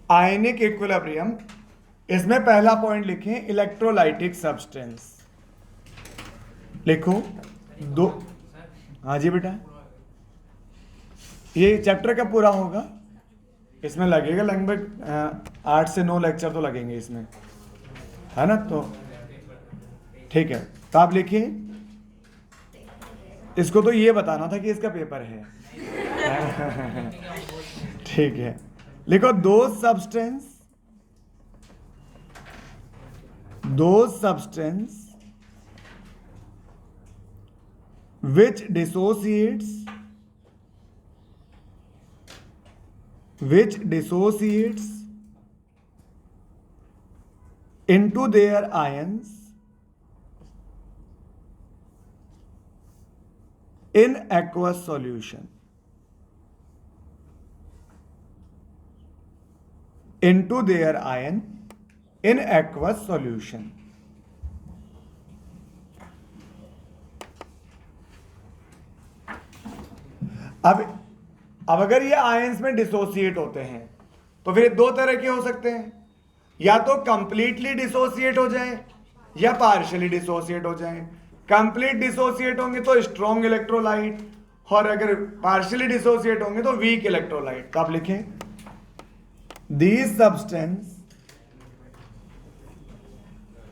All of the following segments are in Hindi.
आयनिक इक्विलिब्रियम, इसमें पहला पॉइंट लिखें इलेक्ट्रोलाइटिक सब्सटेंस। लिखो दो। हाँ जी बेटा, ये चैप्टर कब पूरा होगा? इसमें लगेगा लगभग 8 से 9 लेक्चर तो लगेंगे इसमें, है ना? तो ठीक है, तो आप लिखिए। इसको तो ये बताना था कि इसका पेपर है। ठीक है, लिखो दो substance which dissociates into their ions in aqueous solution, into their ion in aqueous solution। अब अगर ये आयंस में डिसोसिएट होते हैं तो फिर दो तरह के हो सकते हैं, या तो कंप्लीटली डिसोसिएट हो जाए या पार्शियली डिसोसिएट हो जाए। कंप्लीट डिसोसिएट होंगे तो स्ट्रॉन्ग इलेक्ट्रोलाइट, और अगर पार्शियली डिसोसिएट होंगे तो वीक इलेक्ट्रोलाइट। तो आप लिखें these substance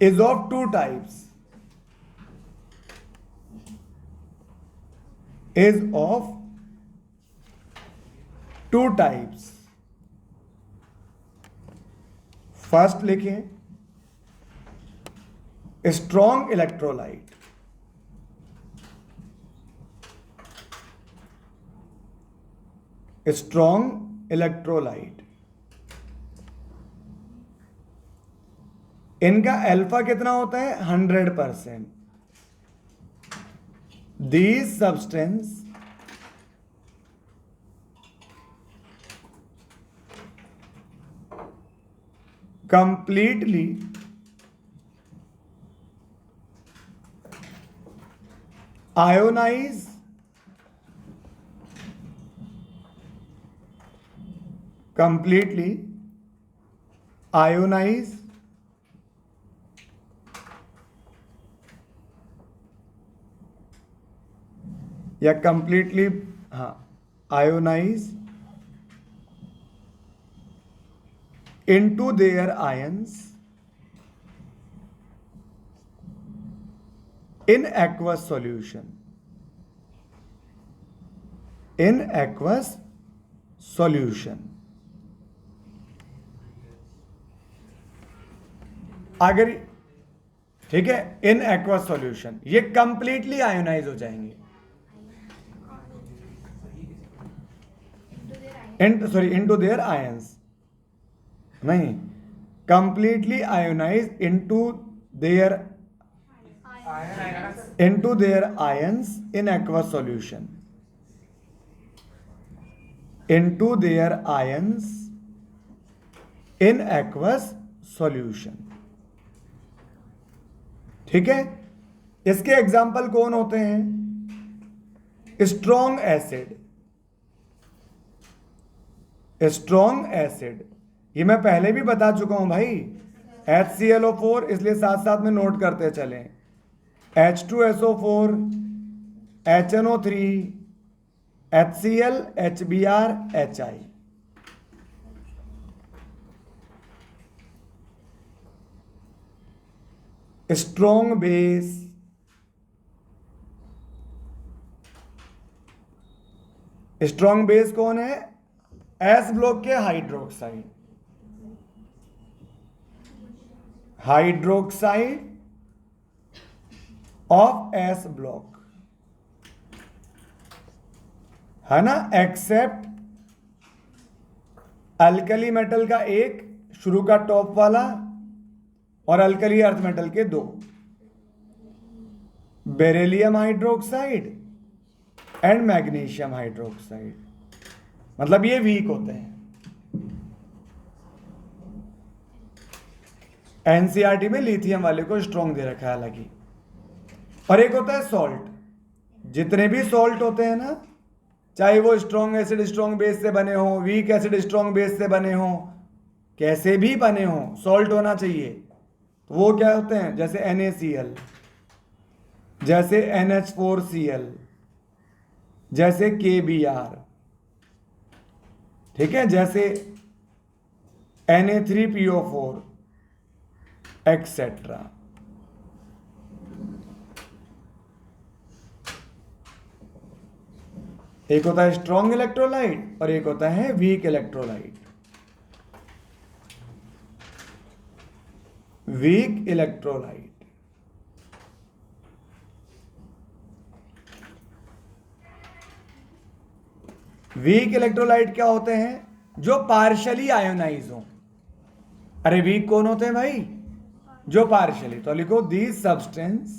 is of two types, is of two types. First लिखें स्ट्रॉन्ग इलेक्ट्रोलाइट, स्ट्रॉन्ग इलेक्ट्रोलाइट, इनका अल्फा कितना होता है? 100%। दीज सब्सटेंस completely ionize या completely ionize into their ions in aqueous solution, in aqueous solution। अगर ठीक है, इन एक्वस सॉल्यूशन, ये कंप्लीटली आयोनाइज हो जाएंगे, इनटू देयर आयंस, नहीं, completely ionize into their ions in aqueous solution, into their ions in aqueous solution. ठीक है, इसके एग्जाम्पल कौन होते हैं? स्ट्रॉन्ग एसिड, ये मैं पहले भी बता चुका हूं भाई, HClO4, इसलिए साथ साथ में नोट करते चलें। H2SO4, HNO3, HCl, HBr, HI। Strong base, strong base कौन है? एस ब्लॉक के हाइड्रोक्साइड ऑफ एस ब्लॉक, है ना? एक्सेप्ट अल्कली मेटल का एक शुरू का टॉप वाला और अल्कली अर्थ मेटल के दो, beryllium hydroxide and magnesium hydroxide. मतलब ये वीक होते हैं। एनसीईआरटी में लिथियम वाले को स्ट्रॉन्ग दे रखा है हालांकि। और एक होता है सॉल्ट, जितने भी सॉल्ट होते हैं ना, चाहे वो स्ट्रॉन्ग एसिड स्ट्रॉन्ग बेस से बने हो, वीक एसिड स्ट्रॉन्ग बेस से बने हो, कैसे भी बने हों सॉल्ट होना चाहिए, तो वो क्या होते हैं, जैसे NaCl, जैसे NH4Cl, जैसे KBr, ठीक है, जैसे Na3PO4 एक्सेट्रा। एक होता है स्ट्रॉन्ग इलेक्ट्रोलाइट और एक होता है weak electrolyte. Weak electrolyte, weak electrolyte क्या होते हैं, जो पार्शियली आयोनाइज हो। अरे वीक कौन होते हैं भाई, जो पार्शियली, तो लिखो these substance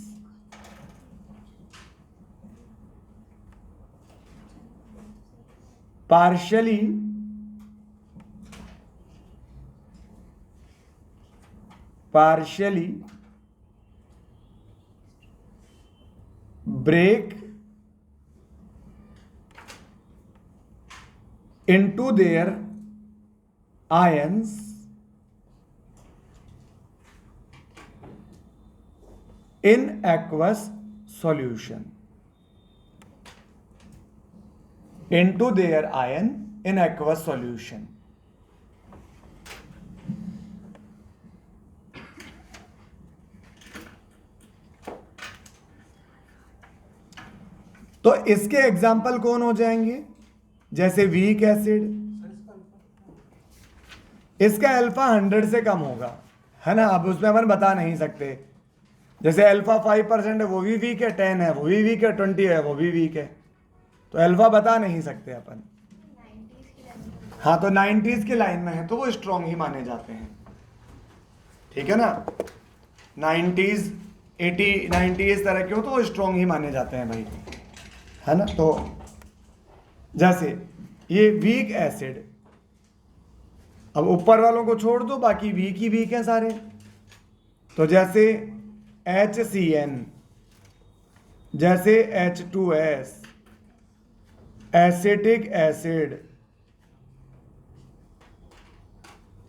partially break into their ions in aqueous solution, into their ion in aqueous solution। तो इसके एग्जाम्पल कौन हो जाएंगे, जैसे वीक एसिड, इसका अल्फा 100 से कम होगा, है ना, अब उसमें अपन बता नहीं सकते। जैसे अल्फा 5% है वो भी वीक है, 10 है वो भी वीक है, 20 है वो भी वीक है, तो अल्फा बता नहीं सकते अपन। हाँ, तो 90s की लाइन में है तो वो स्ट्रॉन्ग ही माने जाते हैं, ठीक है ना। 90s 80 90 इस तरह के हो तो वो स्ट्रॉन्ग ही माने जाते हैं भाई, है ना। तो जैसे ये वीक एसिड, अब ऊपर वालों को छोड़ दो, बाकी वीक ही वीक हैं सारे। तो जैसे HCN, जैसे H2S, एसिटिक एसिड,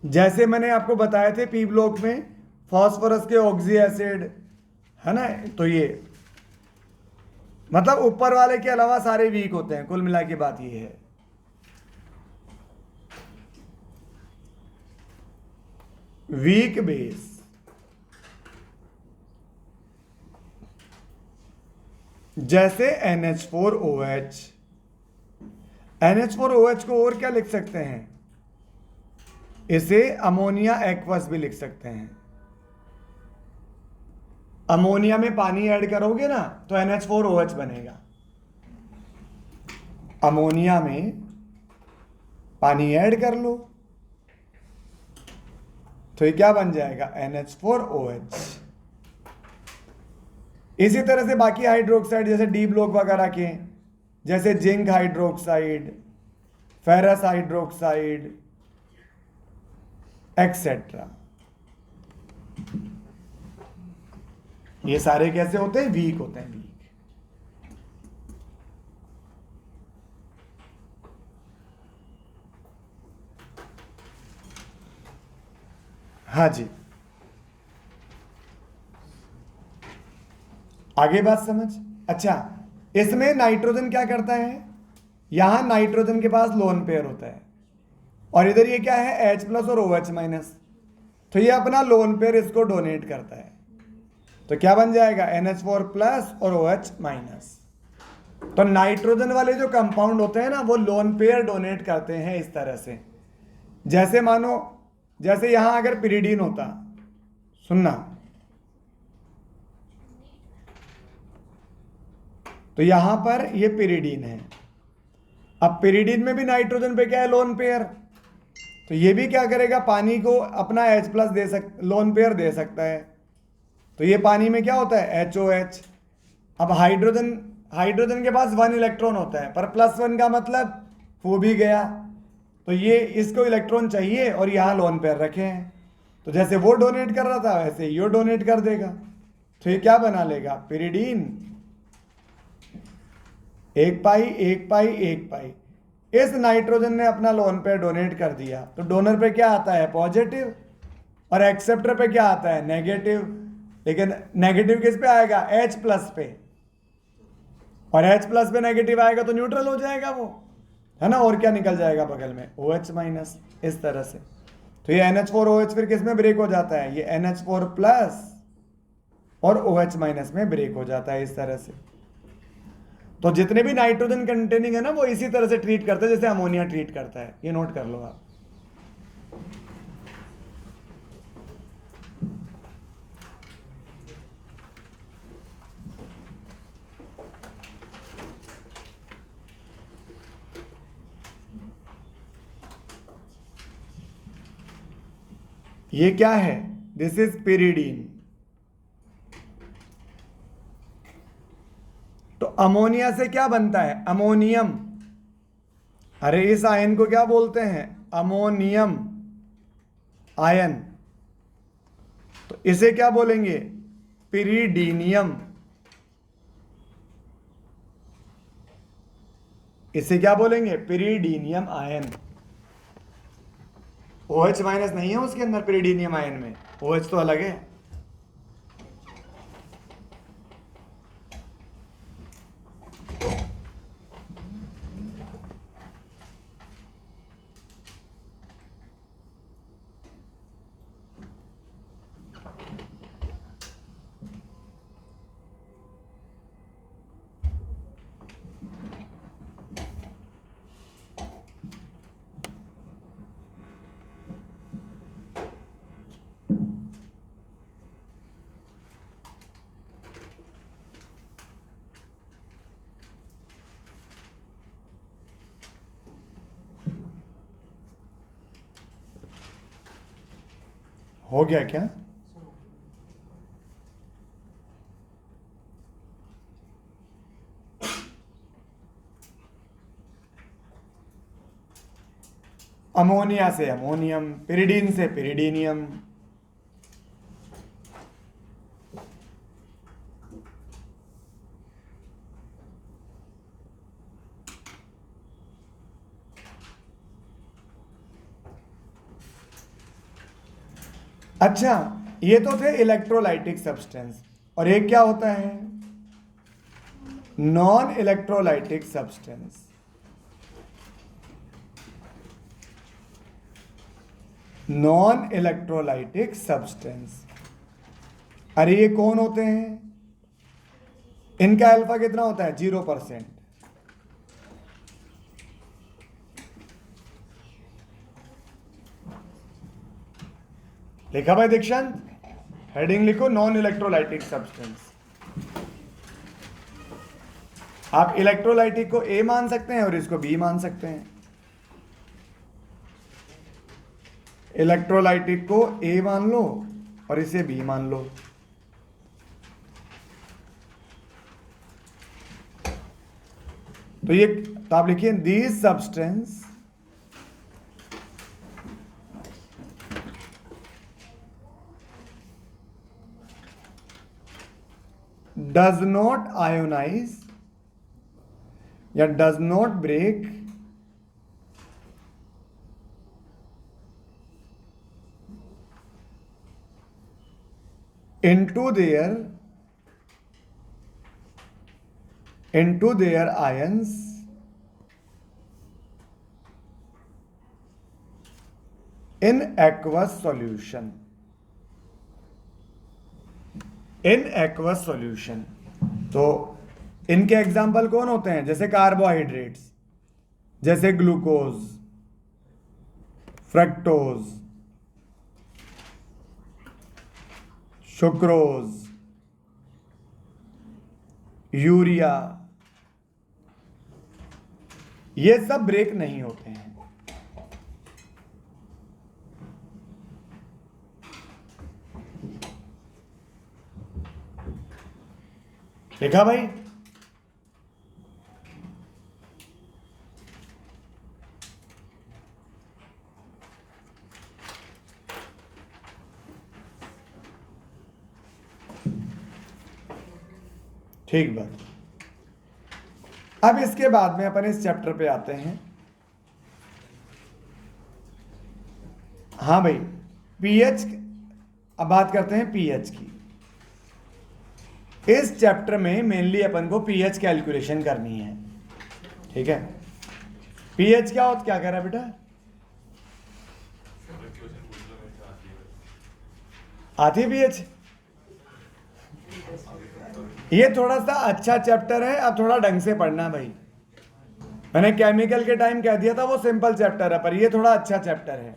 जैसे मैंने आपको बताए थे पी ब्लॉक में फास्फोरस के ऑक्सी एसिड, है ना। तो ये मतलब ऊपर वाले के अलावा सारे वीक होते हैं, कुल मिला के बात ये है। वीक बेस, जैसे NH4OH, NH4OH को और क्या लिख सकते हैं, इसे अमोनिया एक्वस भी लिख सकते हैं। अमोनिया में पानी ऐड करोगे ना तो NH4OH बनेगा, अमोनिया में पानी ऐड कर लो तो ये क्या बन जाएगा, NH4OH। इसी तरह से बाकी हाइड्रोक्साइड जैसे डी ब्लॉक वगैरह के, जैसे zinc hydroxide, ferrous hydroxide etcetera, ये सारे कैसे होते हैं, वीक होते हैं, वीक। हाँ जी, आगे बात समझ। अच्छा, इसमें नाइट्रोजन क्या करता है, यहां नाइट्रोजन के पास लोन पेयर होता है और इधर ये क्या है, H+ और OH-, तो ये अपना लोन पेयर इसको डोनेट करता है, तो क्या बन जाएगा, NH4+ और OH-। तो नाइट्रोजन वाले जो कंपाउंड होते हैं ना वो लोन पेयर डोनेट करते हैं इस तरह से। जैसे मानो, जैसे यहां अगर पिरिडीन होता, सुनना, तो यहां पर ये पिरिडीन है, अब पिरिडीन में भी नाइट्रोजन पे क्या है, लोन पेयर, तो ये भी क्या करेगा, पानी को अपना H+ दे लोन पेयर दे सकता है, तो ये पानी में क्या होता है, HOH। अब हाइड्रोजन के पास 1 इलेक्ट्रॉन होता है, पर +1 का मतलब वो भी गया, तो ये इसको इलेक्ट्रॉन चाहिए और यहाँ लोन पेयर रखे हैं, तो जैसे वो डोनेट कर रहा था वैसे ये डोनेट कर देगा, तो ये क्या बना लेगा, पिरिडीन 1 पाई 1 पाई 1 पाई, इस नाइट्रोजन ने अपना लोन पेयर डोनेट कर दिया, तो डोनर पे क्या आता है? पॉजिटिव, और एक्सेप्टर पे क्या आता है? नेगेटिव। लेकिन नेगेटिव किस पे आएगा? H प्लस पे, और H प्लस पे नेगेटिव आएगा तो न्यूट्रल हो जाएगा वो, है ना। और क्या निकल जाएगा बगल में? OH माइनस, इस तरह से। तो ये NH4OH फिर किस में ब्रेक हो जाता है? ये NH4 प्लस और OH माइनस में ब्रेक हो जाता है, इस तरह से। तो जितने भी नाइट्रोजन कंटेनिंग है ना, वो इसी तरह से ट्रीट करते हैं जैसे अमोनिया ट्रीट करता है। ये नोट कर लो आप। ये क्या है? This is pyridine. तो अमोनिया से क्या बनता है? अमोनियम। अरे इस आयन को क्या बोलते हैं? Ammonium ion. तो इसे क्या बोलेंगे? पिरिडीनियम। इसे क्या बोलेंगे? पिरिडीनियम आयन। OH माइनस नहीं है उसके अंदर, पिरिडीनियम आयन में। OH तो अलग है। हो गया क्या? अमोनिया से अमोनियम, पिरिडीन से पिरिडीनियम। अच्छा, ये तो थे इलेक्ट्रोलाइटिक सब्सटेंस, और एक क्या होता है? Non electrolytic substance. Non electrolytic substance. अरे ये कौन होते हैं? इनका अल्फा कितना होता है? 0%। लिखा भाई दीक्षांत? हेडिंग लिखो, नॉन इलेक्ट्रोलाइटिक सब्सटेंस। आप इलेक्ट्रोलाइटिक को ए मान सकते हैं और इसको बी मान सकते हैं। इलेक्ट्रोलाइटिक को ए मान लो और इसे बी मान लो। तो ये, तो आप लिखिए, these substance does not ionize या does not break into their ions in aqueous solution। In aqueous solution. तो इनके एग्जाम्पल कौन होते हैं? जैसे कार्बोहाइड्रेट्स, जैसे ग्लूकोज, फ्रक्टोज, सुक्रोज, यूरिया, ये सब ब्रेक नहीं होते हैं। देखा भाई? ठीक बात। अब इसके बाद में अपन इस चैप्टर पे आते हैं हाँ भाई, पीएच, अब बात करते हैं पीएच की। इस चैप्टर में मेनली अपन को पीएच कैलकुलेशन करनी है, ठीक है। पीएच क्या होता, क्या कह रहा है बेटा? आती है पीएच? ये थोड़ा सा अच्छा चैप्टर है, अब थोड़ा ढंग से पढ़ना भाई। मैंने केमिकल के टाइम कह दिया था वो सिंपल चैप्टर है, पर ये थोड़ा अच्छा चैप्टर है,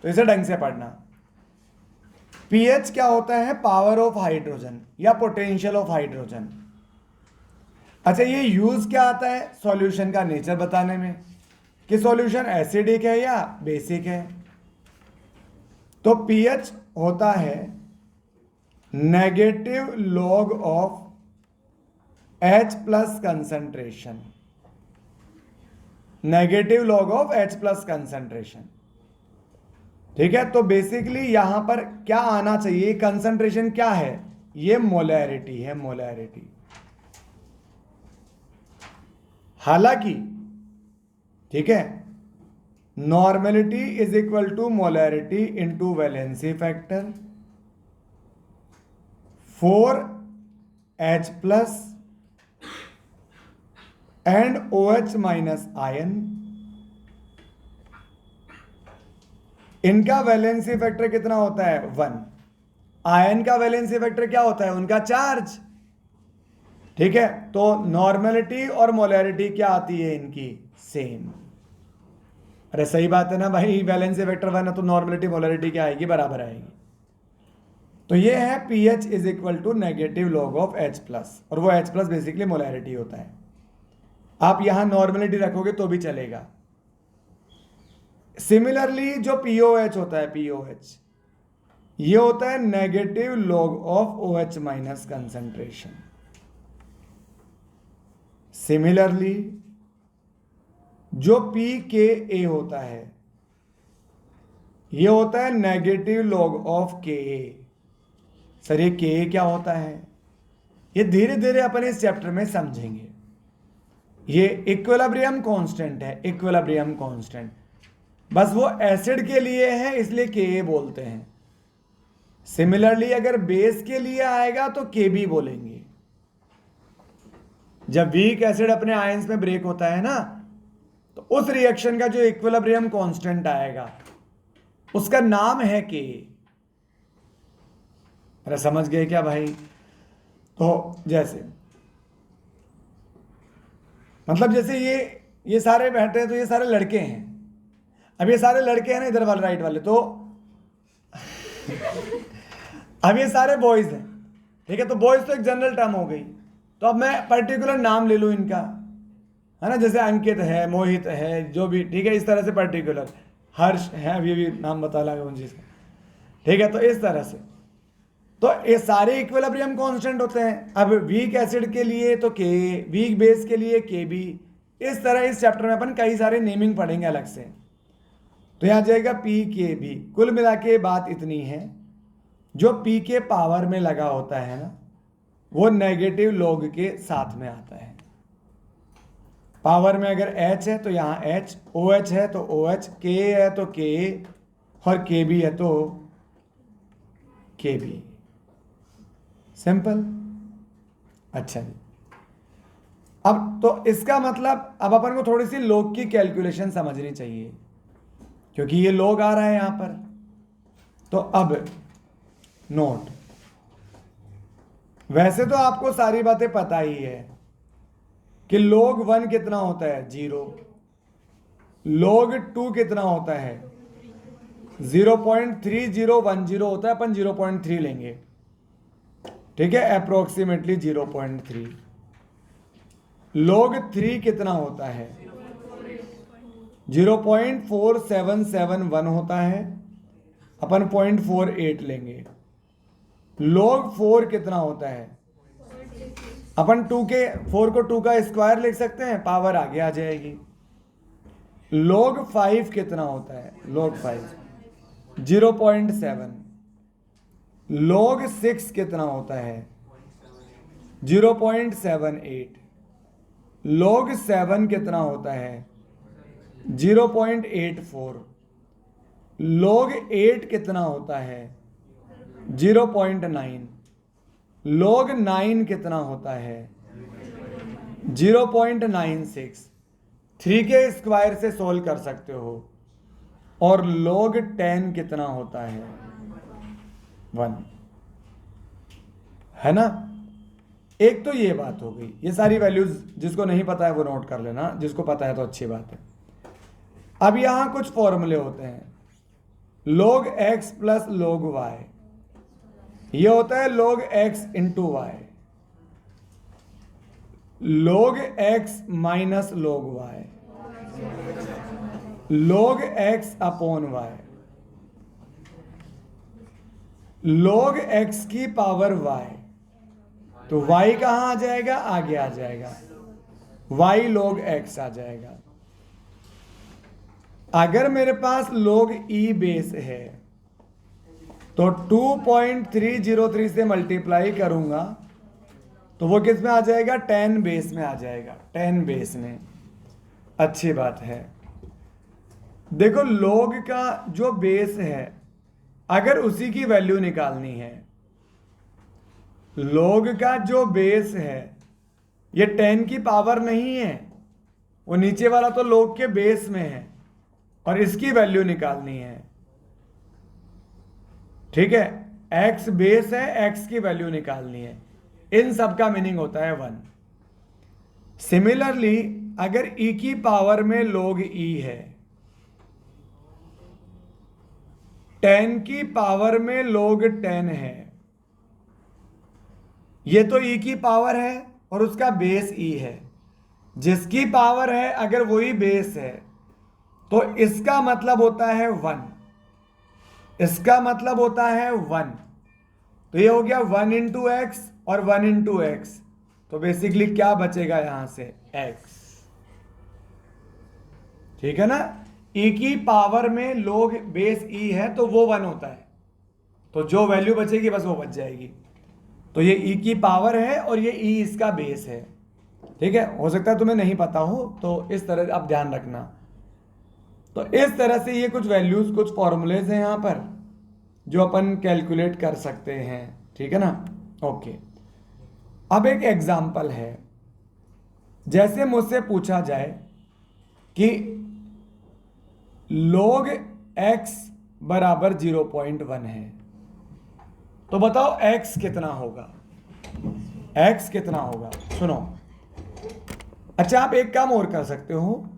तो इसे ढंग से पढ़ना। पीएच क्या होता है? पावर ऑफ हाइड्रोजन या पोटेंशियल ऑफ हाइड्रोजन। अच्छा, ये यूज क्या आता है? सॉल्यूशन का नेचर बताने में, कि सॉल्यूशन एसिडिक है या बेसिक है। तो पीएच होता है negative log of H plus concentration, negative log of H plus concentration, ठीक है। तो बेसिकली यहां पर क्या आना चाहिए? कंसंट्रेशन क्या है? ये मोलैरिटी है, मोलैरिटी। हालांकि, ठीक है, normality is equal to molarity into valency factor 4H plus and OH minus ion. इनका वैलेंसी फैक्टर कितना होता है? 1। आयन का वैलेंसी फैक्टर क्या होता है? उनका चार्ज, ठीक है। तो नॉर्मेलिटी और मोलैरिटी क्या आती है इनकी? सेम। अरे सही बात है ना भाई, वैलेंसी फैक्टर 1 है तो नॉर्मेलिटी मोलैरिटी क्या आएगी? बराबर आएगी। तो ये है pH is equal to negative log of H plus, और वो H प्लस बेसिकली मोलैरिटी होता है। आप यहां नॉर्मेलिटी रखोगे तो भी चलेगा। सिमिलरली जो POH होता है, POH ये होता है negative log of OH minus concentration. Similarly जो pKa होता है ये होता है negative log of Ka। Sir ये Ka क्या होता है? ये धीरे धीरे अपन इस चैप्टर में समझेंगे। ये इक्विलिब्रियम कांस्टेंट है, इक्विलिब्रियम कांस्टेंट। बस वो एसिड के लिए है इसलिए Ka बोलते हैं। सिमिलरली अगर बेस के लिए आएगा तो Kb बोलेंगे। जब वीक एसिड अपने आयंस में ब्रेक होता है ना, तो उस रिएक्शन का जो इक्विलिब्रियम कांस्टेंट आएगा उसका नाम है Ka। अरे समझ गए क्या भाई? तो जैसे मतलब जैसे ये सारे बैठे हैं तो ये सारे लड़के हैं। अब ये सारे लड़के हैं ना इधर वाले राइट वाले, तो अब ये सारे बॉयज हैं, ठीक है। तो बॉयज तो एक जनरल टर्म हो गई। तो अब मैं पर्टिकुलर नाम ले लूं इनका, है ना, जैसे अंकित है, मोहित है, जो भी, ठीक है। इस तरह से पर्टिकुलर हर्ष है, अभी भी नाम बता लगा उन चीज का, ठीक है। तो इस तरह से तो ये सारे इक्विलिब्रियम कांस्टेंट होते हैं। अब वीक एसिड के लिए तो Ka, वीक बेस के लिए Kb। इस तरह इस चैप्टर में अपन कई सारे नेमिंग पढ़ेंगे अलग से। तो यहां जाएगा pKb। कुल मिला के बात इतनी है, जो p के पावर में लगा होता है ना, वो नेगेटिव लॉग के साथ में आता है। पावर में अगर H है तो यहां H, OH है तो OH, Ka है तो Ka, और Kb है तो Kb। सिंपल। अच्छा जी, अब तो इसका मतलब अब अपन को थोड़ी सी लॉग की कैलकुलेशन समझनी चाहिए, क्योंकि ये लॉग आ रहा है यहां पर। तो अब नोट, वैसे तो आपको सारी बातें पता ही है कि log 1 कितना होता है? 0। log 2 कितना होता है? 0.3010 होता है, अपन 0.3 लेंगे, ठीक है, अप्रोक्सीमेटली 0.3। log 3 कितना होता है? 0.4771 होता है, अपन 0.48 लेंगे। log 4 कितना होता है? अपन 4 को 2 का स्क्वायर लिख सकते हैं, पावर आगे आ जाएगी। log 5 कितना होता है? log 5 0.7। log 6 कितना होता है? 0.78। log 7 कितना होता है? 0.84। log 8 कितना होता है 0.9, log 9 कितना होता है 0.96, 3 के स्क्वायर से सोल्व कर सकते हो। और log 10 कितना होता है 1, है ना। एक तो ये बात हो गई, ये सारी वैल्यूज जिसको नहीं पता है वो नोट कर लेना, जिसको पता है तो अच्छी बात है। अब यहां कुछ फॉर्मूले होते हैं, log x plus log y, ये होता है log x into y, log x minus log y, log x upon y, log x की पावर y, तो y कहां आ जाएगा, आगे आ जाएगा, y log x आ जाएगा। अगर मेरे पास log e बेस है तो 2.303 से मल्टीप्लाई करूंगा तो वो किस में आ जाएगा, 10 बेस में आ जाएगा, 10 बेस में। अच्छी बात है। देखो log का जो बेस है अगर उसी की वैल्यू निकालनी है, log का जो बेस है ये 10 की पावर नहीं है, वो नीचे वाला तो log के बेस में है और इसकी वैल्यू निकालनी है। ठीक है, x बेस है, x की वैल्यू निकालनी है। इन सब का मीनिंग होता है 1। सिमिलरली अगर e की पावर में log e है, 10 की पावर में log 10 है, ये तो e की पावर है और उसका बेस e है। जिसकी पावर है अगर वही बेस है तो इसका मतलब होता है 1, इसका मतलब होता है 1। तो ये हो गया 1 इंटू एक्स और 1 इंटू एक्स, तो बेसिकली क्या बचेगा यहां से, x। ठीक है ना, e की पावर में log बेस e है तो वो 1 होता है, तो जो वैल्यू बचेगी बस वो बच जाएगी। तो ये e की पावर है और ये e इसका बेस है। ठीक है, हो सकता है तुम्हें नहीं पता हो, तो इस तरह आप ध्यान रखना। तो इस तरह से ये कुछ वैल्यूज, कुछ फॉर्मूलेज हैं यहां पर जो अपन कैलकुलेट कर सकते हैं। ठीक है ना, ओके। अब एक एग्जाम्पल है, जैसे मुझसे पूछा जाए कि log x बराबर 0.1 है, तो बताओ x कितना होगा, x कितना होगा। सुनो, अच्छा आप एक काम और कर सकते हो,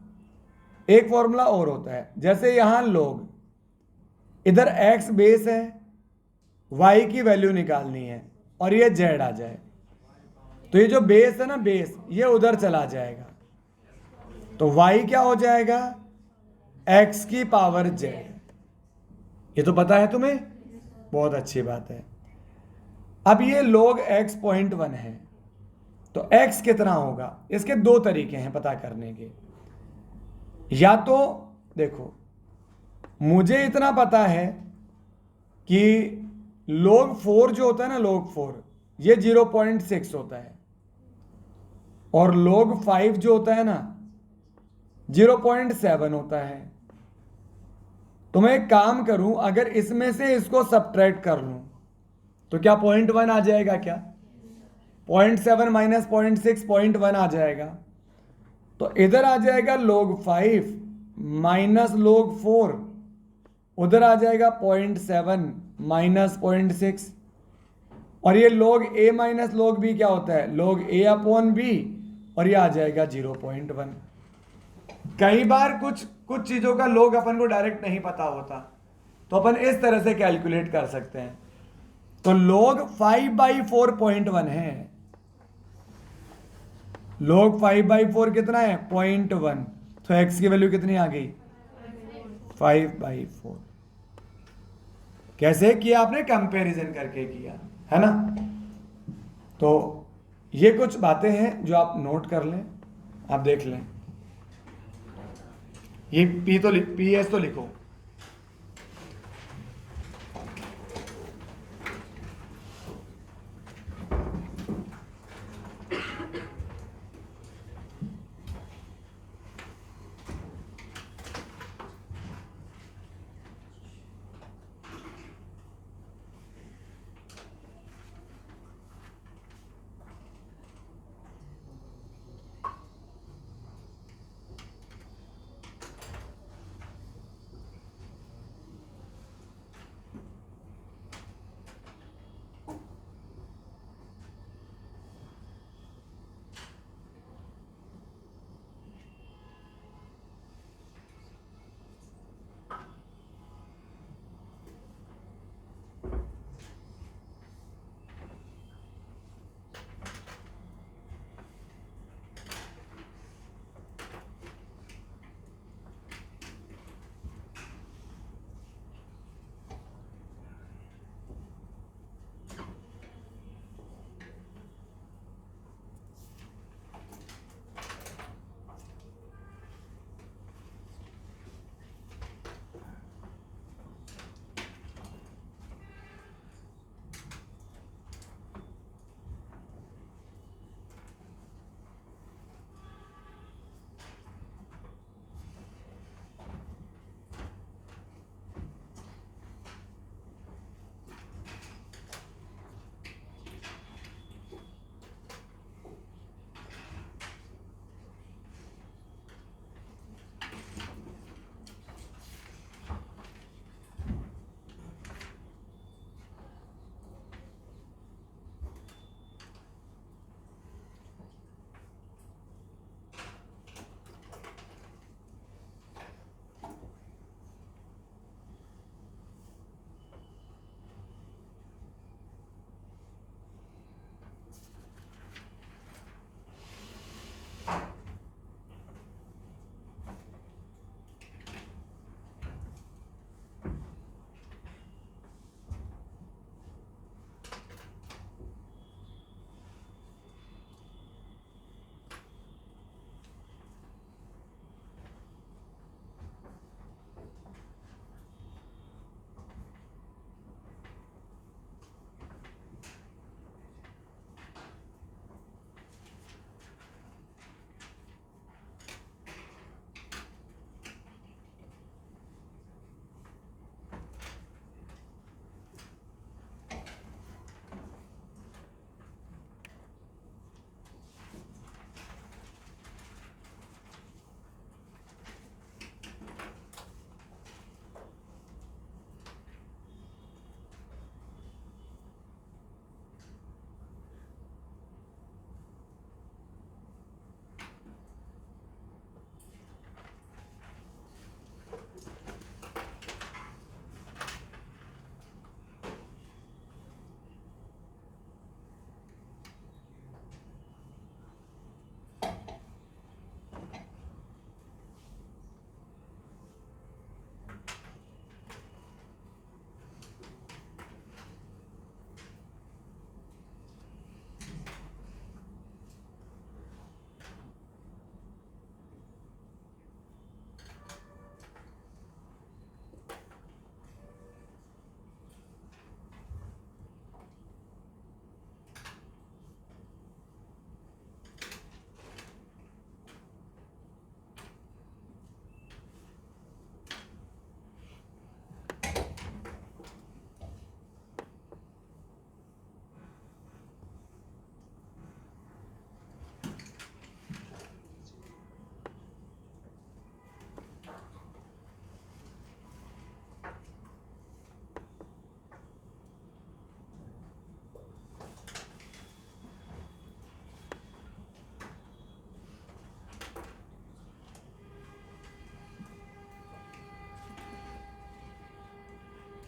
एक फॉर्मूला और होता है, जैसे यहां log, इधर x बेस है, y की वैल्यू निकालनी है और ये z आ जाए, तो ये जो बेस है ना, बेस ये उधर चला जाएगा, तो y क्या हो जाएगा, x की पावर z। ये तो पता है तुम्हें, बहुत अच्छी बात है। अब ये log x 0.1 है, तो x कितना होगा, इसके दो तरीके हैं पता करने के। या तो देखो, मुझे इतना पता है कि log 4 जो होता है ना, log 4 ये 0.6 होता है, और log 5 जो होता है ना 0.7 होता है। तो मैं एक काम करूं, अगर इसमें से इसको सब्ट्रैक्ट कर लूं तो क्या 0.1 आ जाएगा, क्या 0.7 माइनस 0.6 0.1 आ जाएगा। तो इधर आ जाएगा log 5 माइनस log 4, उधर आ जाएगा 0.7 माइनस 0.6, और ये log a minus log b क्या होता है, log a अपॉन b, और ये आ जाएगा 0.1। कई बार कुछ चीजों का log अपन को डायरेक्ट नहीं पता होता, तो अपन इस तरह से कैलकुलेट कर सकते हैं। तो log 5/4 0.1 है, log 5/4 कितना है 0.1, तो x की वैल्यू कितनी आ गई 5/4। कैसे किया आपने, कंपैरिजन करके किया, है ना। तो ये कुछ बातें हैं जो आप नोट कर लें, आप देख लें। ये PS तो लिखो।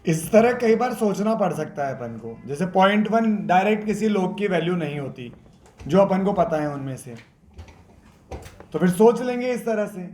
इस तरह कई बार सोचना पड़ सकता है अपन को, जैसे 0.1 डायरेक्ट किसी लोग की वैल्यू नहीं होती जो अपन को पता है उनमें से, तो फिर सोच लेंगे इस तरह से।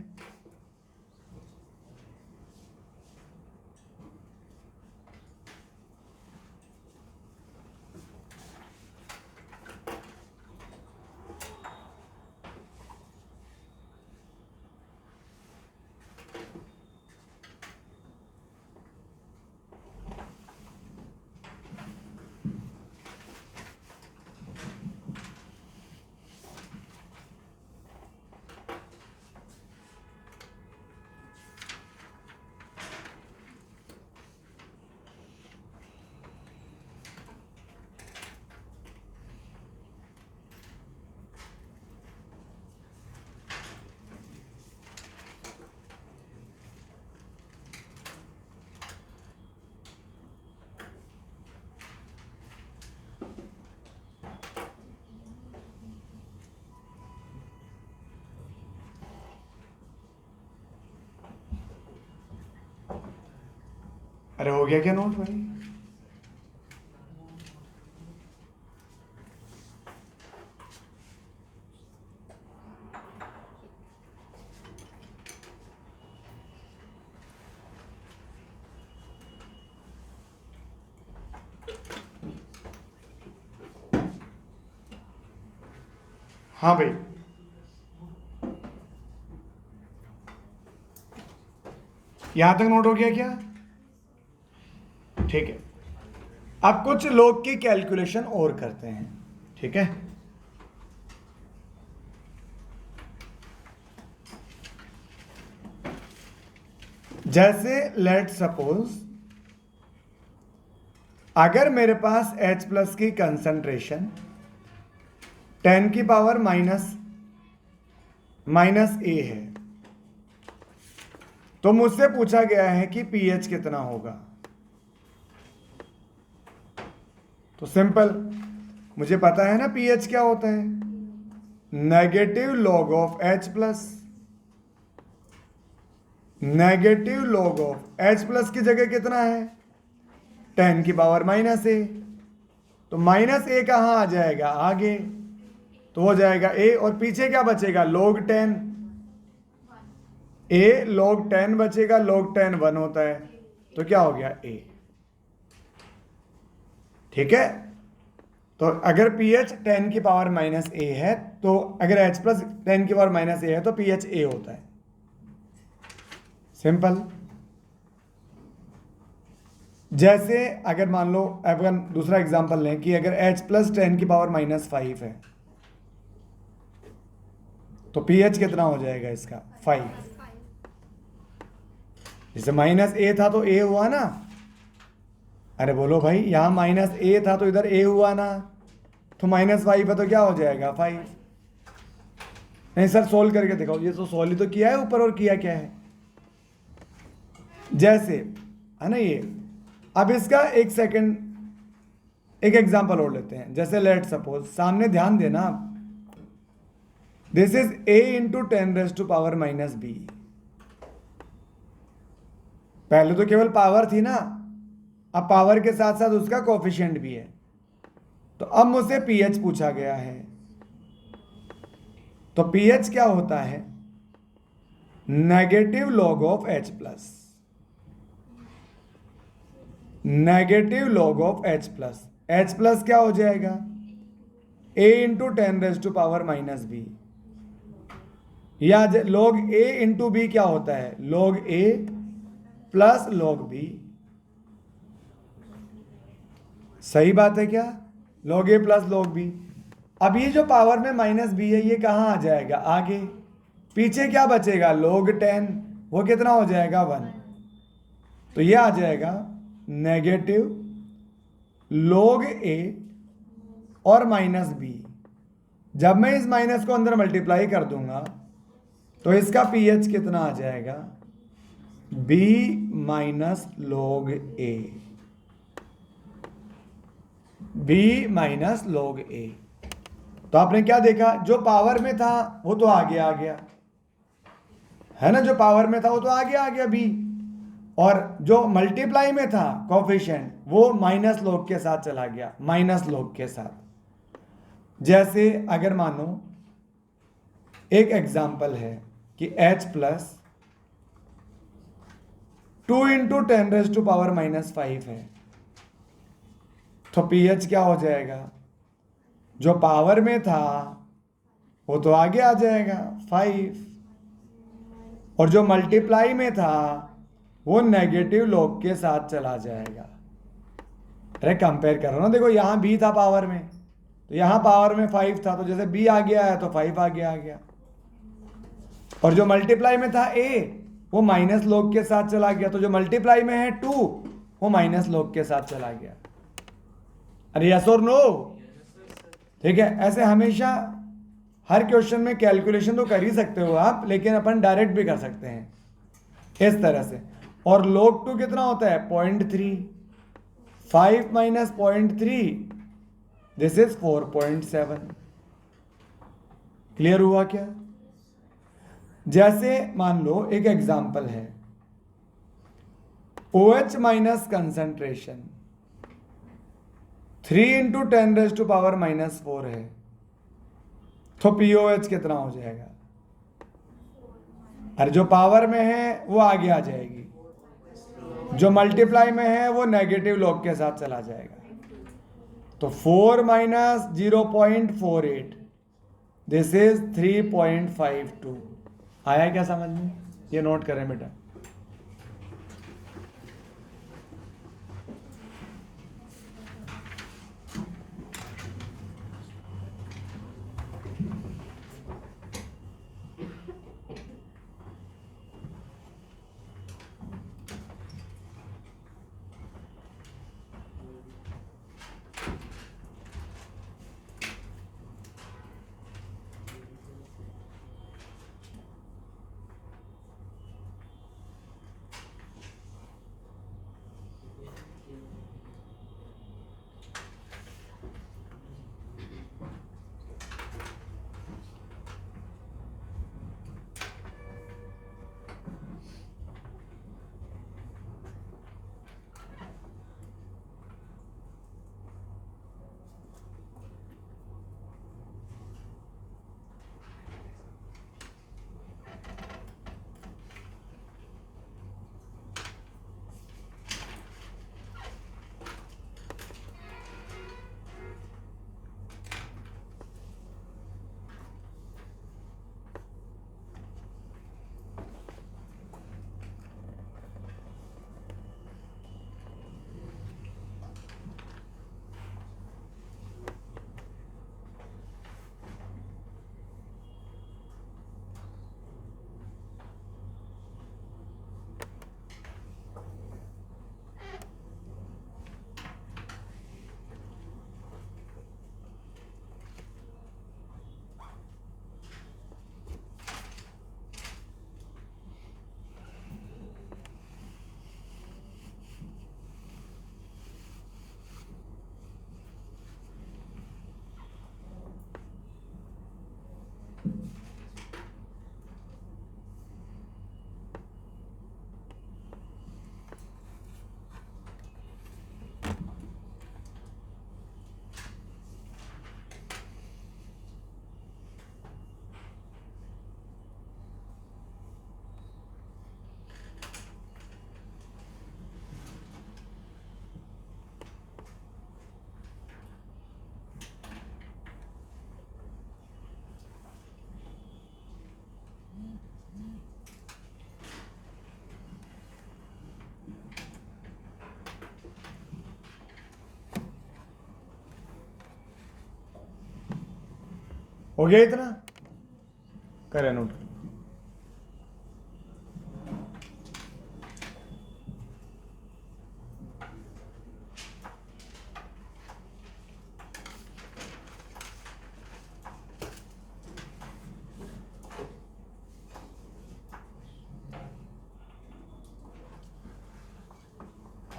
अरे हो गया क्या नोट भाई? हाँ भाई, यहां तक नोट हो गया क्या? ठीक है, अब कुछ लोग की कैलकुलेशन और करते हैं, ठीक है। जैसे लेट सपोज अगर मेरे पास H प्लस की कंसंट्रेशन 10 की पावर माइनस ए है, तो मुझसे पूछा गया है कि pH कितना होगा। तो सिंपल, मुझे पता है ना pH क्या होता है, negative log of H plus. Negative log of H plus की जगह कितना है, 10 की पावर माइनस ए, तो माइनस ए कहाँ आ जाएगा आगे, तो हो जाएगा ए, और पीछे क्या बचेगा log 10, ए log 10 बचेगा, log 10 1 होता है, तो क्या हो गया ए। ठीक है, तो अगर pH 10 की पावर माइनस ए है, तो अगर H प्लस 10 की पावर माइनस ए है तो pH ए होता है। सिंपल। जैसे अगर मान लो अपन दूसरा एग्जांपल लें कि अगर H प्लस 10 की पावर माइनस 5 है, तो pH कितना हो जाएगा इसका 5। जैसे माइनस ए था तो ए हुआ ना, अरे बोलो भाई, यहां माइनस ए था तो इधर ए हुआ ना, तो माइनस 5 है तो क्या हो जाएगा 5। नहीं सर सोल्व करके दिखाओ, ये तो सोल्व ही तो किया है ऊपर, और किया क्या है, जैसे है ना ये। अब इसका एक सेकंड, एक एग्जांपल और लेते हैं। जैसे लेट सपोज, सामने ध्यान देना, this is a into 10 raise to power minus B. पहले तो केवल पावर थी ना, अब पावर के साथ साथ उसका कोफिशिएंट भी है। तो अब मुझसे pH पूछा गया है, तो pH क्या होता है, negative log of H plus. Negative log of H plus, H plus क्या हो जाएगा, a into 10 raise to power minus B, या log a इंटू बी क्या होता है, log a plus log b। सही बात है क्या, log a plus log b। अब ये जो पावर में माइनस बी है, ये कहाँ आ जाएगा आगे, पीछे क्या बचेगा log 10, वो कितना हो जाएगा 1, तो ये आ जाएगा नेगेटिव log a और माइनस बी। जब मैं इस माइनस को अंदर मल्टीप्लाई कर दूंगा तो इसका pH कितना आ जाएगा, b minus log a, b minus log a। तो आपने क्या देखा, जो पावर में था वो तो आगे आ गया है ना, जो पावर में था वो तो आगे आ गया b, और जो मल्टीप्लाई में था कोफिशिएंट वो माइनस लॉग के साथ चला गया, माइनस लॉग के साथ। जैसे अगर मानो एक एग्जाम्पल है कि h प्लस 2 इंटू 10⁻⁻5 है, तो pH क्या हो जाएगा? जो पावर में था वो तो आगे आ जाएगा 5, और जो मल्टीप्लाई में था वो नेगेटिव लॉग के साथ चला जाएगा। अरे कंपेयर करो ना, देखो यहाँ b था पावर में, तो यहाँ पावर में 5 था, तो जैसे b आगे आया तो 5 आगे आ गया। और जो मल्टीप्लाई में था a वो माइनस लॉग के साथ चला गया, तो जो मल्टीप्लाई में है 2 वो माइनस लॉग के साथ चला गया। अरे यस और नो? ठीक है, ऐसे हमेशा हर क्वेश्चन में कैलकुलेशन तो कर ही सकते हो आप, लेकिन अपन डायरेक्ट भी कर सकते हैं इस तरह से। और log 2 कितना होता है? 0.3, 5 माइनस 0.3 दिस इज 4.7। क्लियर हुआ क्या? जैसे मान लो एक एग्जांपल है, OH माइनस कंसंट्रेशन 3 इंटू 10⁻⁻4 है, तो POH कितना हो जाएगा? अरे जो पावर में है वो आगे आ जाएगी, जो मल्टीप्लाई में है वो नेगेटिव लॉग के साथ चला जाएगा। तो 4 माइनस 0.48 दिस इज 3.52। आया क्या समझ में? ये नोट करें बेटा। हो गया इतना? करें नोट।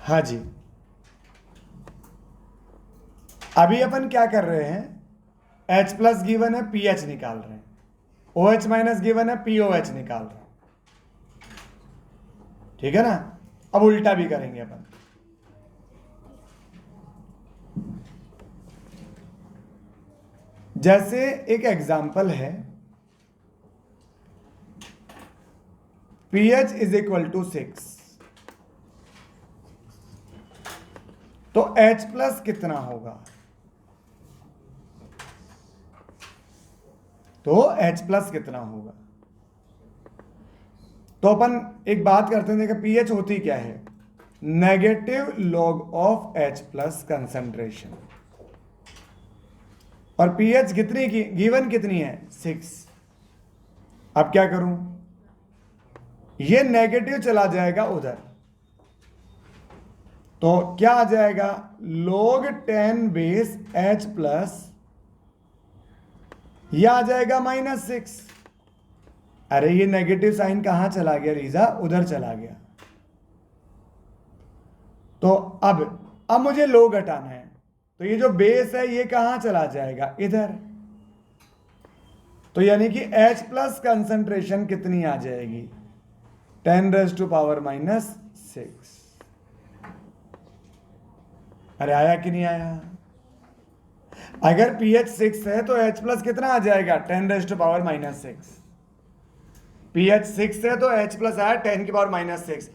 हाँ जी, अभी अपन क्या कर रहे हैं? H प्लस गिवन है, PH निकाल रहे हैं। OH माइनस गिवन है, POH निकाल रहे हैं। ठीक है ना? अब उल्टा भी करेंगे अपन। जैसे एक एग्जाम्पल है, pH इज इक्वल टू 6, तो H प्लस कितना होगा? तो H प्लस कितना होगा? तो अपन एक बात करते हैं, देखो pH होती क्या है? Negative log of H plus concentration, और pH कितनी की गिवन कितनी है? 6। अब क्या करूं? ये नेगेटिव चला जाएगा उधर, तो क्या आ जाएगा? log 10 बेस H प्लस, यह आ जाएगा -6। अरे ये नेगेटिव साइन कहां चला गया रीजा? उधर चला गया। तो अब मुझे log हटाना है, तो ये जो बेस है ये कहां चला जाएगा? इधर। तो यानी कि H प्लस कंसंट्रेशन कितनी आ जाएगी? 10⁻⁻⁶। अरे आया कि नहीं आया? अगर pH 6 है तो H प्लस कितना आ जाएगा? 10⁻⁻⁶। pH 6 है तो H प्लस आया 10⁻⁻⁶।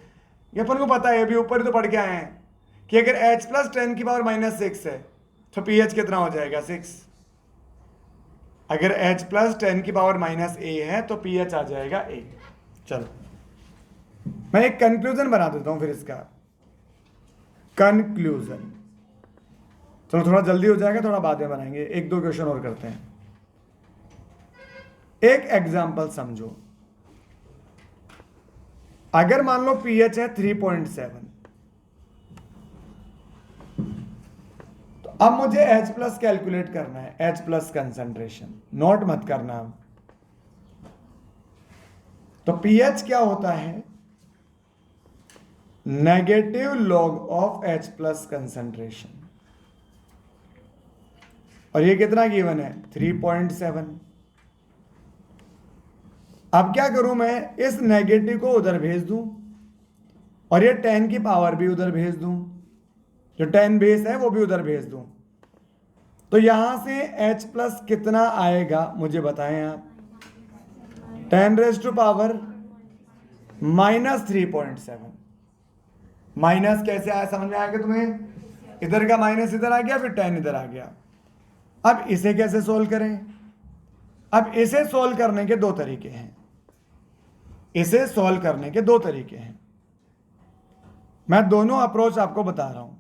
ये अपन को पता है, अभी ऊपर ही तो पढ़ के आए हैं कि अगर H प्लस 10⁻⁻⁶ है तो pH कितना हो जाएगा? 6। अगर H प्लस 10⁻⁻A है तो pH आ जाएगा 1। चलो मैं एक कंक्लूजन बना देता हूं फिर इसका। कंक्लूजन, चलो थोड़ा जल्दी हो जाएगा, थोड़ा बाद में बनाएंगे, 1-2 क्वेश्चन और करते हैं। एक एग्जांपल समझो, अगर मान लो pH है 3.7, तो अब मुझे H प्लस कैलकुलेट करना है, H प्लस कंसंट्रेशन, नोट मत करना। तो pH क्या होता है? Negative log of H plus concentration, और ये कितना गिवन है? 3.7। अब क्या करूं मैं? इस नेगेटिव को उधर भेज दूं और ये 10 की पावर भी उधर भेज दूं, जो 10 बेस है वो भी उधर भेज दूं। तो यहां से H प्लस कितना आएगा मुझे बताएं आप? 10⁻⁻3.7। माइनस कैसे आया समझ में आएगा तुम्हें? इधर का माइनस इधर आ गया, फिर 10 इधर आ गया। अब इसे कैसे सोल्व करें? अब इसे सोल्व करने के दो तरीके हैं। इसे सोल्व करने के दो तरीके हैं, मैं दोनों अप्रोच आपको बता रहा हूं।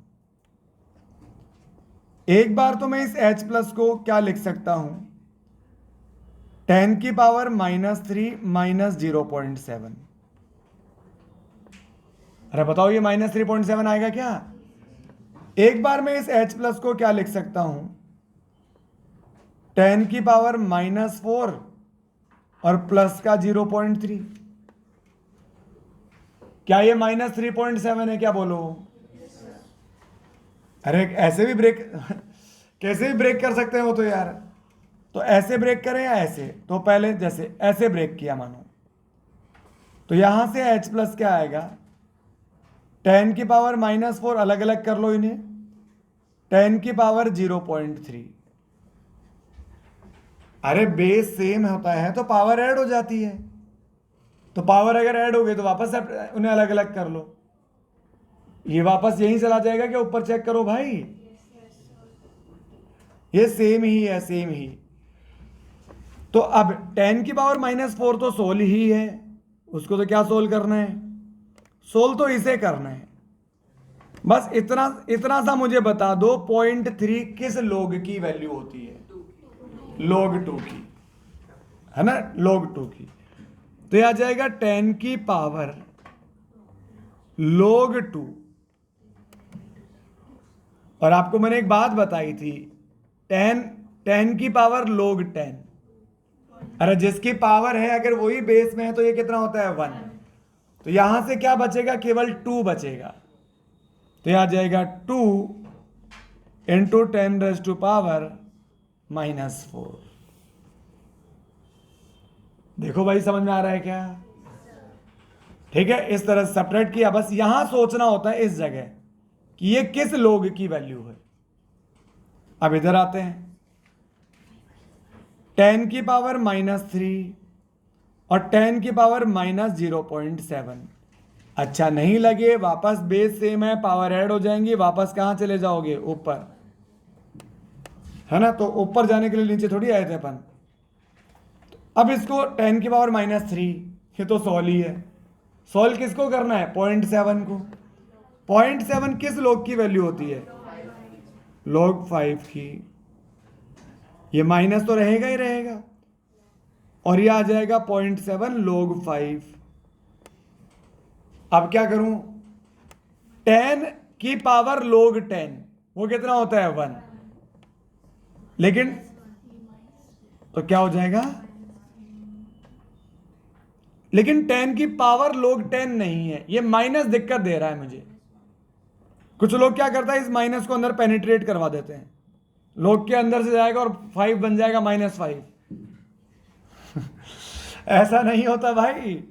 एक बार तो मैं इस H प्लस को क्या लिख सकता हूं? 10 की पावर -3 माइनस 0.7। अरे बताओ ये -3.7 आएगा क्या? एक बार मैं इस H प्लस को क्या लिख सकता हूं? 10 की पावर -4 और प्लस का 0.3। क्या ये -3.7 है? क्या बोलो? अरे ऐसे भी ब्रेक कैसे भी ब्रेक कर सकते हैं वो तो यार। तो ऐसे ब्रेक करें या ऐसे? तो पहले जैसे ऐसे ब्रेक किया मानो, तो यहां से H प्लस क्या आएगा? 10 की पावर -4, अलग अलग कर लो इन्हें, 10 की पावर 0.3। अरे बेस सेम होता है तो पावर ऐड हो जाती है, तो पावर अगर ऐड हो गई तो वापस उन्हें अलग अलग कर लो, ये वापस यहीं चला जाएगा। कि ऊपर चेक करो भाई, ये सेम ही है, सेम ही। तो अब 10 की पावर -4 तो सोल्व ही है, उसको तो क्या सोल्व करना है? सोल्व तो इसे करना है। बस इतना सा मुझे बता दो, 0.3 किस लॉग की वैल्यू होती है? log 2 की, है ना, log 2 की। तो यह आ जाएगा 10 की पावर log 2। और आपको मैंने एक बात बताई थी, 10 की पावर log 10। अरे जिसकी पावर है अगर वही बेस में है तो ये कितना होता है? 1। तो यहां से क्या बचेगा? केवल 2 बचेगा। तो यह आ जाएगा 2 इंटू 10⁻⁻⁴। देखो भाई समझ में आ रहा है क्या? ठीक है, इस तरह से सेपरेट किया। बस यहां सोचना होता है इस जगह कि ये किस log की वैल्यू है। अब इधर आते हैं, 10 की पावर -3 और 10 की पावर -0.7। अच्छा नहीं लगे, वापस बेस सेम है, पावर ऐड हो जाएंगी, वापस कहां चले जाओगे, ऊपर, है ना। तो ऊपर जाने के लिए नीचे थोड़ी आए थे अपन। अब इसको 10 की पावर -3, ये तो सॉल्व ही है। सॉल्व किसको करना है, 0.7 को। 0.7 किस log की वैल्यू होती है, log 5 की। ये माइनस तो रहेगा ही रहेगा, और ये आ जाएगा 0.7 log 5। अब क्या करूं, 10 की पावर log 10 वो कितना होता है, 1। लेकिन तो क्या हो जाएगा, लेकिन 10 की पावर log 10 नहीं है, ये माइनस दिक्कत दे रहा है मुझे। कुछ लोग क्या करता है, इस माइनस को अंदर पेनिट्रेट करवा देते हैं, log के अंदर से जाएगा और 5 बन जाएगा -5। ऐसा नहीं होता भाई,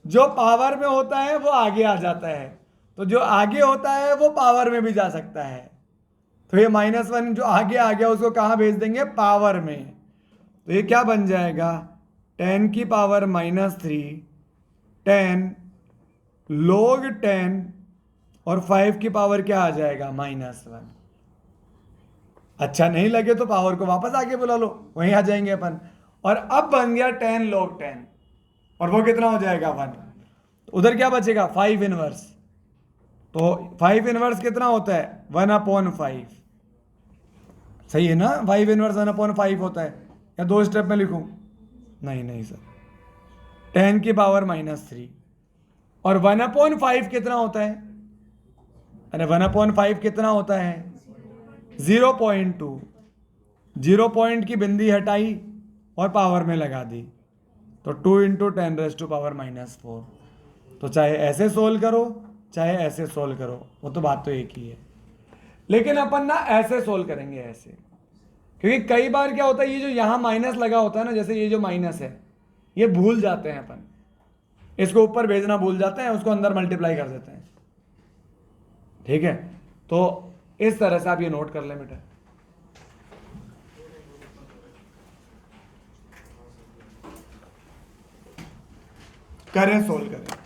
जो पावर में होता है वो आगे आ जाता है, तो जो आगे होता है वो पावर में भी जा सकता है। तो ये -1 जो आगे आ गया उसको कहां भेज देंगे, पावर में। तो ये क्या बन जाएगा, 10 की पावर -3, 10 log 10 और 5 की पावर क्या आ जाएगा, -1। अच्छा नहीं लगे तो पावर को वापस आगे बुला लो, वहीं आ जाएंगे अपन। और अब बन गया 10 log 10, और वो कितना हो जाएगा, 1। तो उधर क्या बचेगा, 5 इनवर्स। तो 5 इनवर्स कितना होता है, 1/5। सही है ना, 5 इनवर्स 1/5 होता है। या 2 स्टेप में लिखूं, नहीं नहीं सर, 10 की पावर -3 और 1/5 कितना होता है, अरे 1/5 कितना होता है, 0.2। 0 पॉइंट की बिंदी हटाई और पावर में लगा दी, तो 2 × 10⁻⁻⁴। तो चाहे ऐसे सोल्व करो चाहे ऐसे सोल्व करो, वो तो बात तो एक ही है। लेकिन अपन ना ऐसे सोल्व करेंगे, ऐसे, क्योंकि कई बार क्या होता है, ये जो यहां माइनस लगा होता है ना, जैसे ये जो माइनस है, ये भूल जाते हैं अपन, इसको ऊपर भेजना भूल जाते हैं, उसको अंदर मल्टीप्लाई कर देते हैं। ठीक है, तो इस तरह से आप ये नोट कर लें बेटा। करें, सोल्व करें।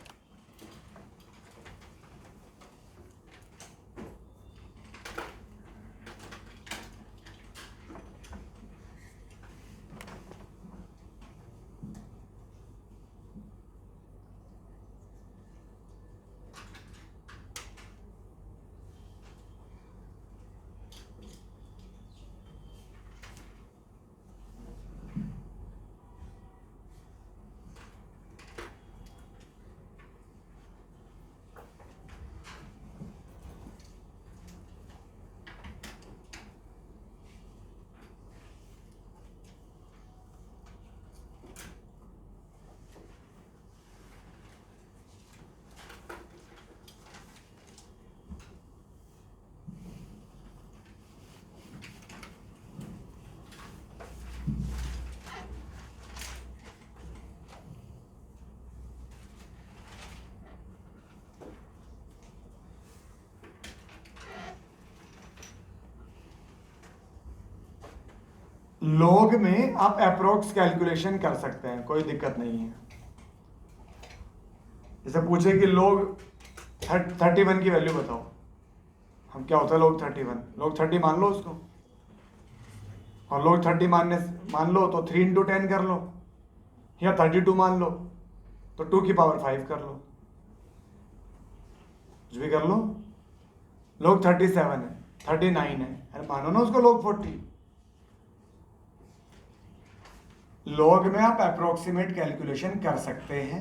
लॉग में आप अप्रोक्स कैलकुलेशन कर सकते हैं, कोई दिक्कत नहीं है। जैसे पूछे कि log 31 की वैल्यू बताओ, हम क्या होता है log 31, log 30 मान लो उसको, और log 30 मान लो तो 3 × 10 कर लो, या 32 मान लो तो 2 की पावर 5 कर लो, कुछ भी कर लो। log 37 है, 39 है, अरे मानो ना उसको log 40। लॉग में आप अप्रोक्सीमेट कैलकुलेशन कर सकते हैं।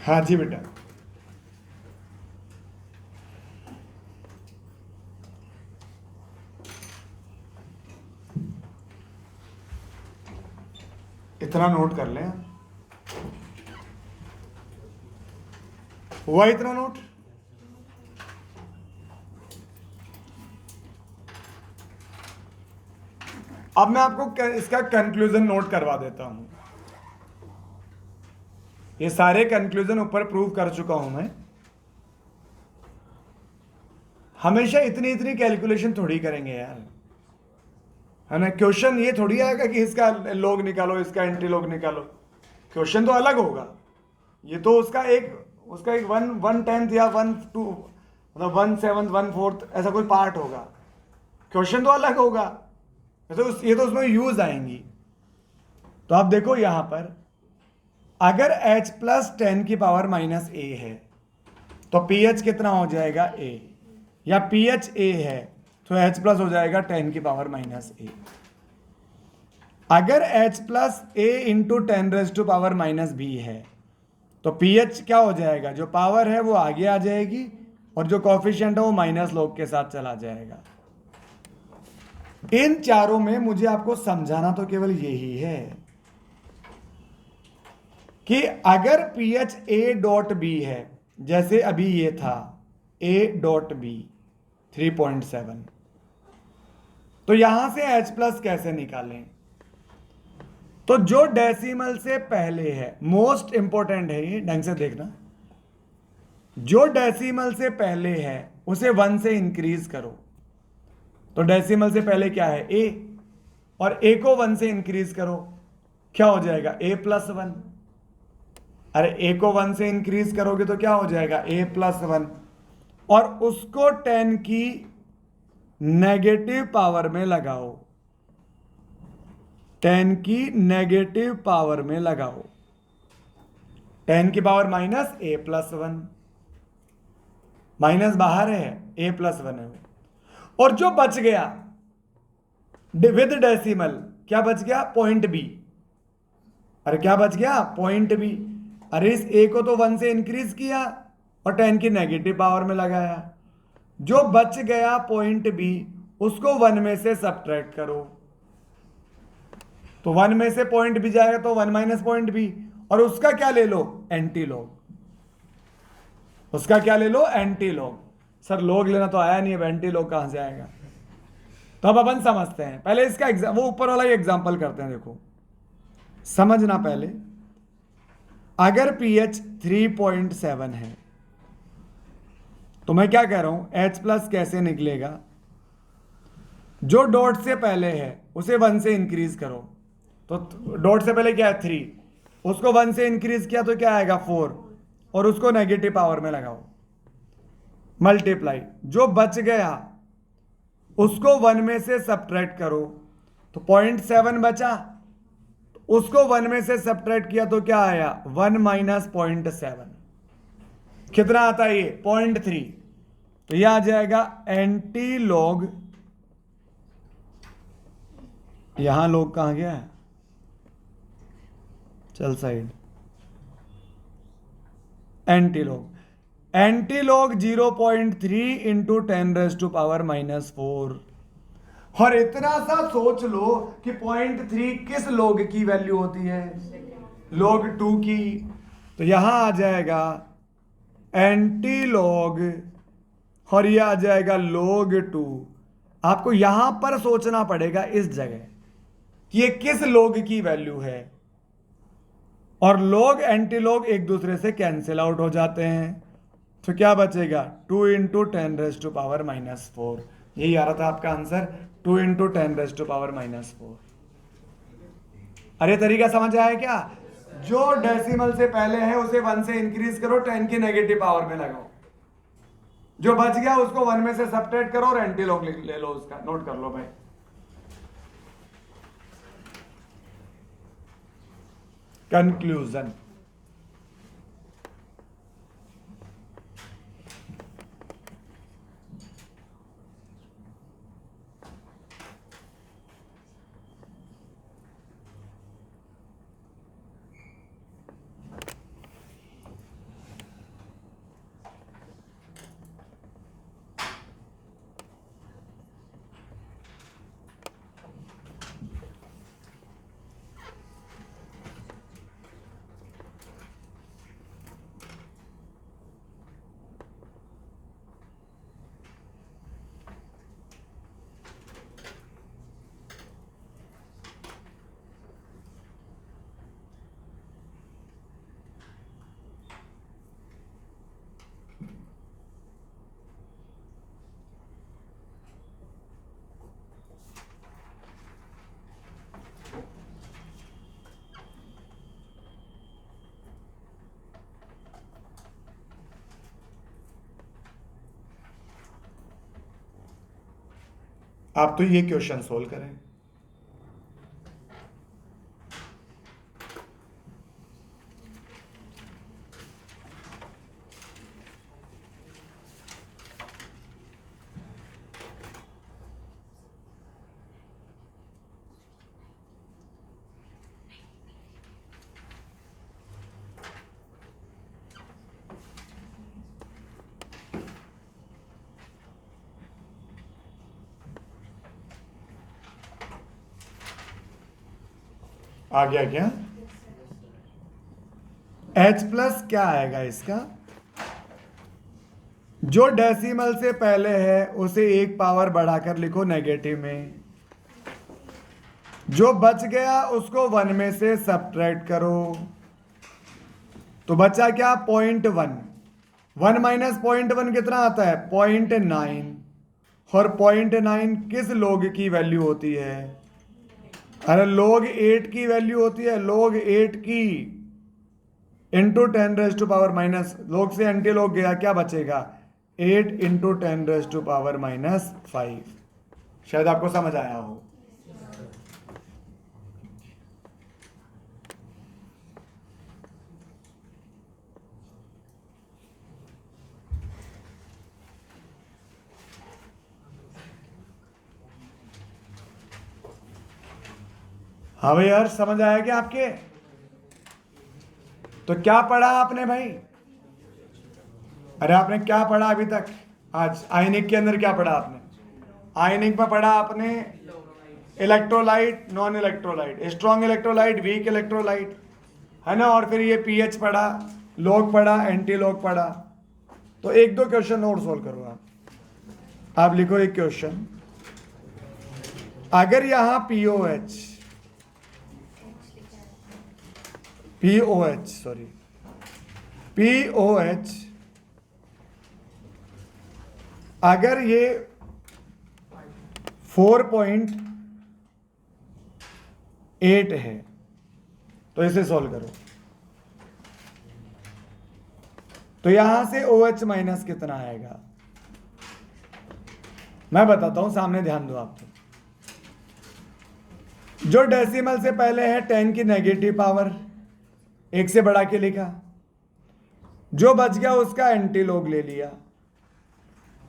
हाँ जी बेटा, इतना नोट कर लें। हुआ इतना नोट? अब मैं आपको इसका कंक्लूजन नोट करवा देता हूं। ये सारे कंक्लूजन ऊपर प्रूव कर चुका हूं मैं। हमेशा इतनी इतनी कैलकुलेशन थोड़ी करेंगे यार, है ना। क्वेश्चन ये थोड़ी आएगा कि इसका लॉग निकालो, इसका एंटी लॉग निकालो। क्वेश्चन तो अलग होगा। ये तो उसका एक 1/10 या 1/2 मतलब 1/7 1/4 ऐसा कोई पार्ट होगा। क्वेश्चन तो अलग होगा। ये तो उसमें यूज आएंगी। तो आप देखो यहां पर, अगर h प्लस 10 की पावर माइनस a है तो pH कितना हो जाएगा a, या pH a है तो h प्लस हो जाएगा 10 की पावर माइनस a। अगर h plus a into 10 raise to power minus b है तो pH क्या हो जाएगा, जो पावर है वो आगे आ जाएगी और जो कॉफिशिएंट है वो माइनस लॉग के साथ चला जाएगा। इन चारों में मुझे आपको समझाना तो केवल यही है कि अगर pH a डॉट b है, जैसे अभी ये था a डॉट b 3.7, तो यहां से h प्लस कैसे निकालें। तो जो डेसिमल से पहले है, मोस्ट इंपॉर्टेंट है ये, ढंग से देखना, जो डेसिमल से पहले है उसे 1 से इंक्रीज करो। तो डेसिमल से पहले क्या है a, और a को 1 से इंक्रीज करो, क्या हो जाएगा a प्लस 1। अरे a को 1 से इंक्रीज करोगे तो क्या हो जाएगा a प्लस 1, और उसको 10 की नेगेटिव पावर में लगाओ, 10 की नेगेटिव पावर में लगाओ। 10 की power minus a plus 1, minus बाहर है, a प्लस 1 है। और जो बच गया विद डेसिमल, क्या बच गया, पॉइंट बी। अरे क्या बच गया, पॉइंट बी। अरे इस a को तो 1 से इंक्रीज किया और 10 की नेगेटिव पावर में लगाया, जो बच गया पॉइंट बी उसको 1 में से सब्ट्रैक्ट करो। तो 1 में से पॉइंट बी जाएगा तो 1 माइनस पॉइंट बी, और उसका क्या ले लो, एंटी लॉग। उसका क्या ले लो, एंटी लॉग। सर लॉग लेना तो आया नहीं, अब एंटी लॉग कहां से आएगा। तो अब अपन समझते हैं, पहले इसका वो ऊपर वाला ही एग्जांपल करते हैं। देखो समझना पहले, अगर pH 3.7 है तो मैं क्या कह रहा हूं, H प्लस कैसे निकलेगा, जो डॉट से पहले है उसे 1 से इंक्रीज करो। तो डॉट से पहले क्या है 3, उसको 1 से इंक्रीज किया तो क्या आएगा 4, और उसको नेगेटिव पावर में लगाओ, मल्टीप्लाई, जो बच गया उसको 1 में से सब्ट्रैक्ट करो। तो 0.7 बचा, उसको 1 में से सब्ट्रैक्ट किया तो क्या आया 1 माइनस 0.7, कितना आता है ये 0.3। तो यह आ जाएगा एंटी लॉग, यहां लॉग कहां गया है, चल side, anti log 0.3 into 10 raise to power minus 4। और इतना सा सोच लो कि 0.3 किस लॉग की वैल्यू होती है, log 2 की। तो यहां आ जाएगा एंटी लॉग, और यह आ जाएगा log 2। आपको यहां पर सोचना पड़ेगा इस जगह कि ये किस लॉग की वैल्यू है, और लॉग एंटी लॉग एक दूसरे से कैंसिल आउट हो जाते हैं। तो क्या बचेगा 2 into 10 raise to power minus 4। यही आ रहा था आपका answer, 2 into 10 raise to power minus 4। अरे तरीका समझ आया क्या, जो डेसिमल से पहले है उसे 1 से इंक्रीज करो, 10 की नेगेटिव पावर में लगाओ, जो बच गया उसको 1 में से सब्ट्रैक्ट करो और एंटी लॉग ले लो, उसका नोट कर लो भाई। कंक्लूजन, आप तो ये क्वेश्चन सोल्व करें। आ गया क्या? H प्लस क्या आएगा इसका? जो डेसिमल से पहले है उसे एक पावर बढ़ाकर लिखो नेगेटिव में, जो बच गया उसको 1 में से सब्ट्रैक्ट करो, तो बचा क्या? 0.1। 1 माइनस 0.1 कितना आता है? 0.9। और 0.9 किस लोग की वैल्यू होती है? अरे log 8 की वैल्यू होती है, log 8 की इंटू 10⁻⁻, log से एंटी log गया, क्या बचेगा? 8 इंटू 10⁻⁵। शायद आपको समझ आया हो। हाँ भाई यार, समझ आया क्या आपके? तो क्या पढ़ा आपने भाई? अरे आपने क्या पढ़ा अभी तक? आज आयनिक के अंदर क्या पढ़ा आपने? आयनिक में पढ़ा आपने electrolyte, non electrolyte, strong electrolyte, weak electrolyte, है ना। और फिर ये पीएच पढ़ा, लॉग पढ़ा, एंटी लॉग पढ़ा। तो एक दो क्वेश्चन और सोल्व करो आप लिखो एक क्वेश्चन। अगर यहां POH अगर ये 4.8 है तो इसे सॉल्व करो। तो यहां से OH माइनस कितना आएगा? मैं बताता हूं, सामने ध्यान दो आप। जो डेसिमल से पहले है 10 की नेगेटिव पावर, एक से बढ़ा के लिखा, जो बच गया उसका एंटी लॉग ले लिया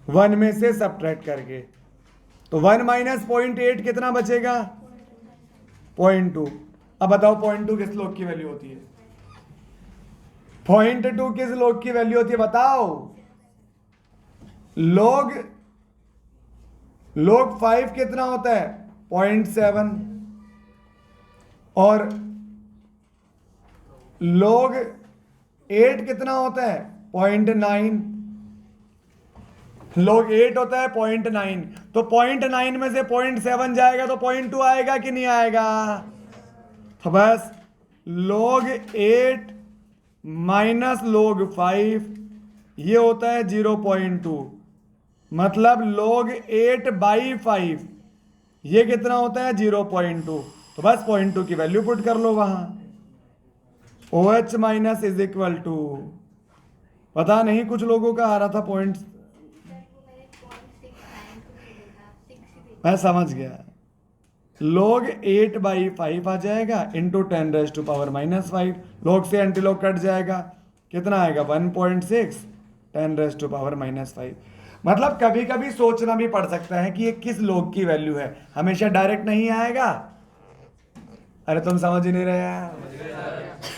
1 में से सब्ट्रैक्ट करके, तो 1 माइनस 0.8 कितना बचेगा? 0.2। अब बताओ 0.2 किस लॉग की वैल्यू होती है? 0.2 किस लॉग की वैल्यू होती है बताओ? log 5 कितना होता है? 0.7। और log 8 कितना होता है? 0.9। log 8 होता है 0.9, तो 0.9 में से 0.7 जाएगा तो 0.2 आएगा कि नहीं आएगा? तो बस log 8 माइनस log 5 ये होता है 0.2, मतलब log 8/5 ये कितना होता है? 0.2। तो बस 0.2 की वैल्यू पुट कर लो वहां। OH minus is equal to, पता नहीं कुछ लोगों का आ रहा था पॉइंट, मैं समझ गया। log 8/5 आ जाएगा इंटू 10⁻⁻5, log से एंटी log कट जाएगा, कितना आएगा? 1.6 10⁻⁻5। मतलब कभी कभी सोचना भी पड़ सकता है कि ये किस log की वैल्यू है, हमेशा डायरेक्ट नहीं आएगा। अरे तुम समझ ही नहीं रहे हैं,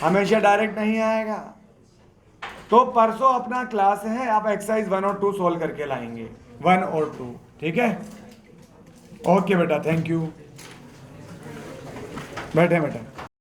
हमेशा डायरेक्ट नहीं आएगा। तो परसों अपना क्लास है, आप एक्सरसाइज 1 और 2 सोल्व करके लाएंगे, 1 और 2, ठीक है? ओके बेटा, थैंक यू। बैठे बेटा।